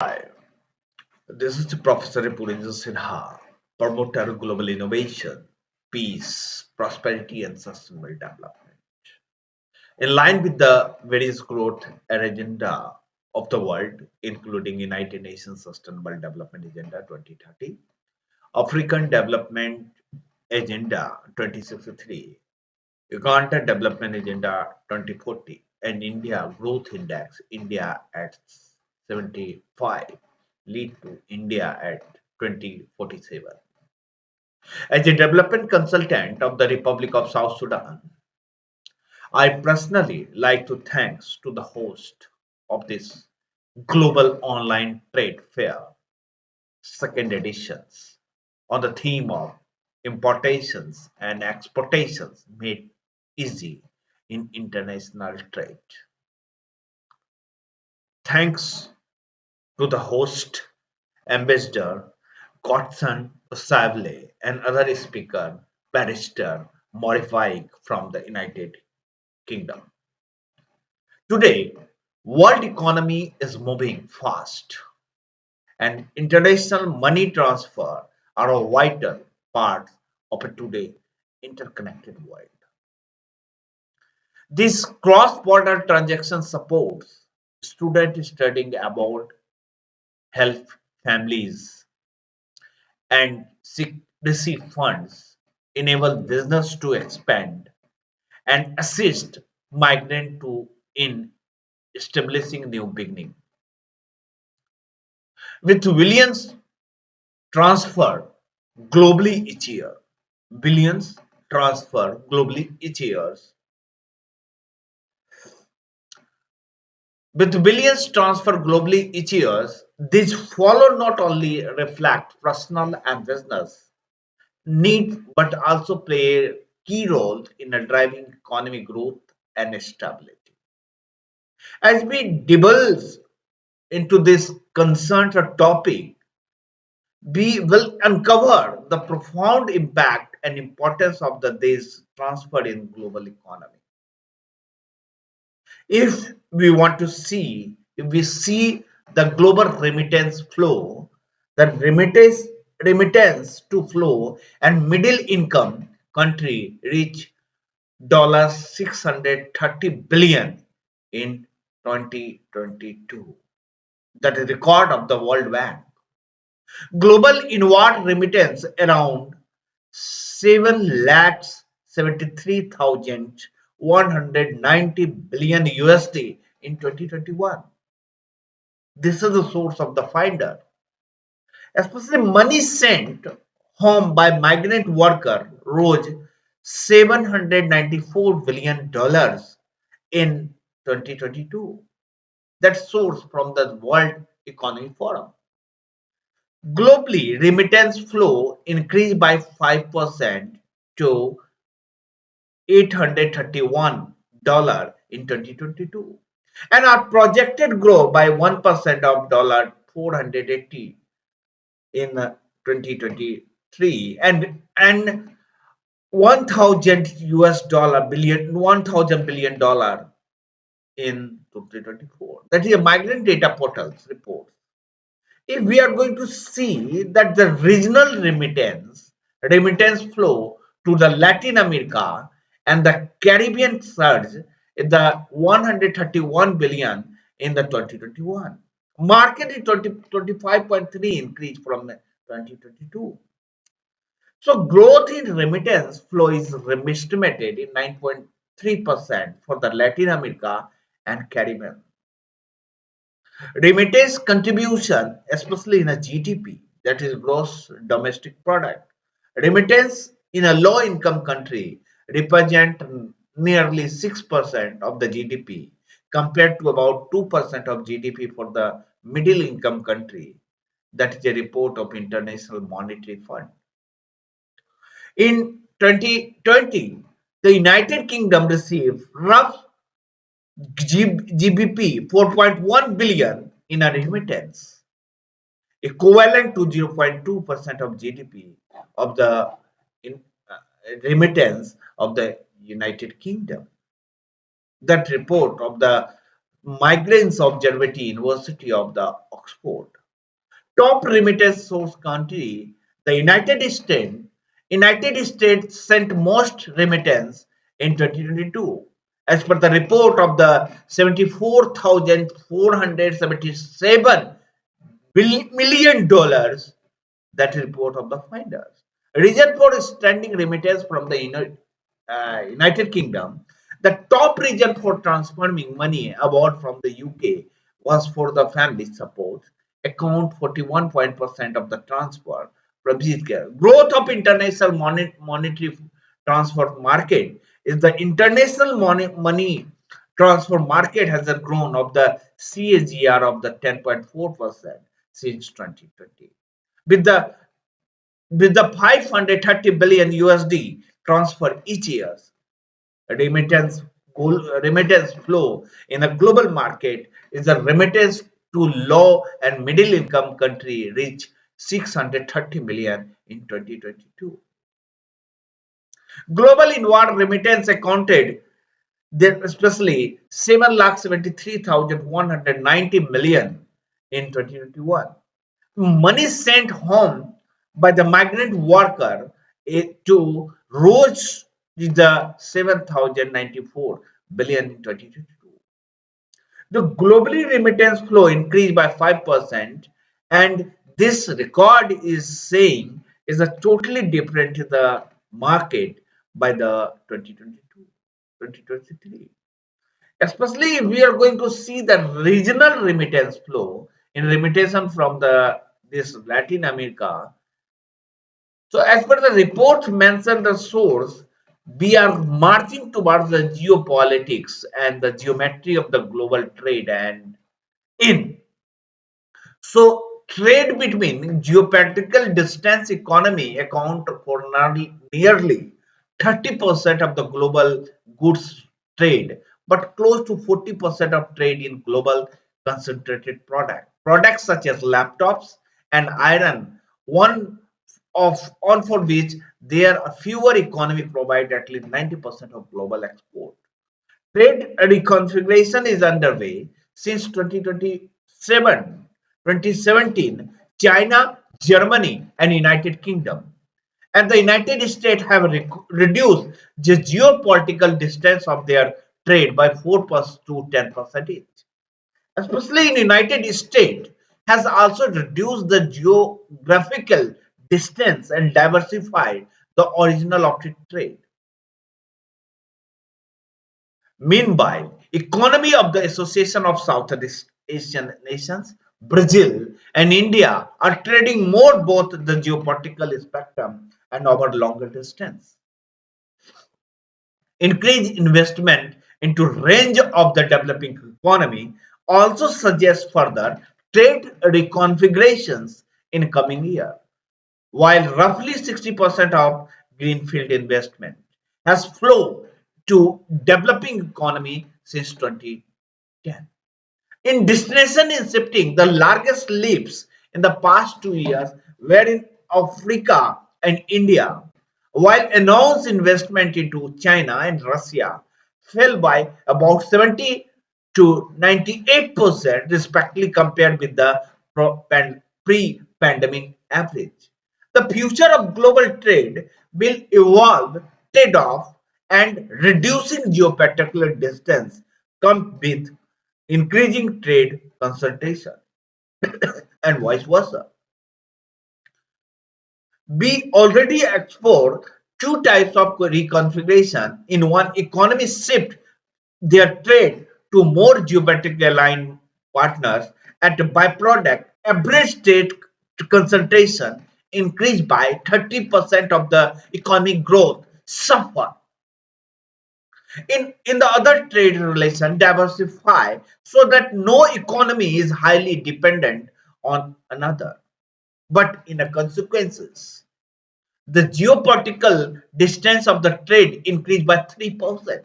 Hi, this is Professor Purinja Sinha, promoter of global innovation, peace, prosperity, and sustainable development. In line with the various growth agenda of the world, including United Nations Sustainable Development Agenda 2030, African Development Agenda 2063, Uganda Development Agenda 2040, and India Growth Index India at 75 lead to India at 2047. As a development consultant of the Republic of South Sudan, I personally like to thanks to the host of this global online trade fair second editions on the theme of importations and exportations made easy in international trade. Thanks to the host, Ambassador Godson Savle, and other speaker, Barrister Morific from the United Kingdom. Today, world economy is moving fast and international money transfer are a vital part of a today interconnected world. This cross-border transaction supports students studying abroad, help families, and receive funds, enable business to expand, and assist migrants to in establishing new beginning. With billions transferred globally each year, billions transferred globally each year, with billions transferred globally each year, these follow not only reflect personal and business need but also play a key role in a driving economic growth and stability. As we divulge into this concerned topic, we will uncover the profound impact and importance of this transfer in global economy. If we see the global remittance flow, the remittance to flow and middle income country reach $630 billion in 2022. That is record of the World Bank. Global inward remittance around 7 lakhs 73,190 billion USD in 2021. This is the source of the finder. Especially money sent home by migrant worker rose $794 billion in 2022. That source from the World Economic Forum. Globally, remittance flow increased by 5% to $831 in 2022 and are projected grow by 1% of $480 in 2023 and 1000 US dollar billion 1000 billion dollar in 2024. That is a migrant data portals report. If we are going to see that the regional remittance flow to the Latin America and the Caribbean surge in the 131 billion in the 2021. Market is 25.3 increase from 2022. So growth in remittance flow is estimated in 9.3% for the Latin America and Caribbean. Remittance contribution, especially in a GDP, that is gross domestic product. Remittance in a low income country represent nearly 6% of the GDP compared to about 2% of GDP for the middle income country. That is a report of International Monetary Fund. In 2020, the United Kingdom received rough GBP 4.1 billion in a remittance, equivalent to 0.2% of GDP of the in, remittance of the United Kingdom. That report of the Migrants Observatory University of the Oxford. Top remittance source country, the United States sent most remittance in 2022. As per the report of the 74,477 million dollars, that report of the finders. Reason for standing remittance from the United Kingdom. The top reason for transferring money abroad from the UK was for the family support, account 41% of the transfer from UK. Growth of international monetary transfer market is the international money transfer market has a grown of the CAGR of the 10.4% since 2020 with the 530 billion USD transfer each year. Remittance remittance flow in a global market is a remittance to low and middle income country reach 630 million in 2022. Global inward remittance accounted then especially 7,73,190 million in 2021. Money sent home by the migrant worker to rose the 7,094 billion in 2022. The globally remittance flow increased by 5%, and this record is saying is a totally different to the market by the 2022 2023. Especially if we are going to see the regional remittance flow in remittation from the this Latin America. So as per the report mentioned the source, we are marching towards the geopolitics and the geometry of the global trade and in so trade between geopolitical distance economy account for nearly 30% of the global goods trade, but close to 40% of trade in global concentrated product. Products such as laptops and iron, one of on for which there are fewer economy provide at least 90% of global export. Trade reconfiguration is underway since 2017, China, Germany, and United Kingdom and the United States have reduced the geopolitical distance of their trade by 4% to 10%. Especially in United States, has also reduced the geographical distance and diversified the original of the trade. Meanwhile, economy of the Association of Southeast Asian Nations, Brazil and India are trading more both the geopolitical spectrum and over longer distance. Increased investment into range of the developing economy also suggests further trade reconfigurations in coming year. While roughly 60% of greenfield investment has flowed to developing economy since 2010. In destination in shifting, the largest leaps in the past 2 years were in Africa and India, while announced investment into China and Russia fell by about 70 to 98% respectively compared with the pre-pandemic average. The future of global trade will evolve trade-off and reducing geopolitical distance come with increasing trade concentration and vice versa. We already explored two types of reconfiguration. In one, economies shift their trade to more geometrically aligned partners at the byproduct. Average trade concentration increased by 30% of the economic growth suffer. In the other trade relation, diversify so that no economy is highly dependent on another. But in the consequences, the geopolitical distance of the trade increased by 3%.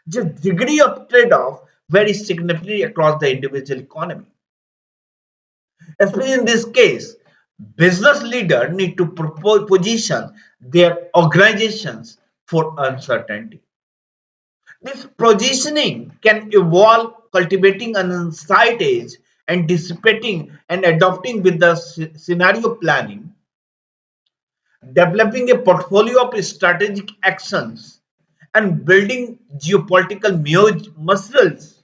The degree of trade-off varies significantly across the individual economy. Especially in this case, business leaders need to position their organizations for uncertainty. This positioning can evolve cultivating an insight age, anticipating and adopting with the scenario planning, developing a portfolio of strategic actions, and building geopolitical muscles.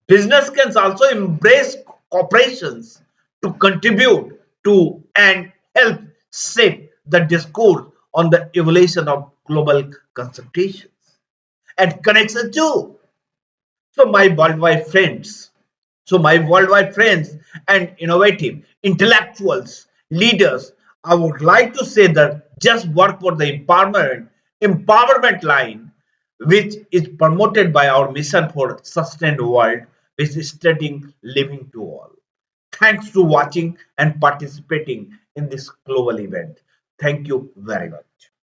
Business can also embrace corporations to contribute to and help shape the discourse on the evolution of global consultations and connection too. So my worldwide friends, my worldwide friends and innovative intellectuals, leaders, I would like to say that just work for the empowerment line, which is promoted by our mission for sustained world, which is studying living to all. Thanks to watching and participating in this global event. Thank you very much.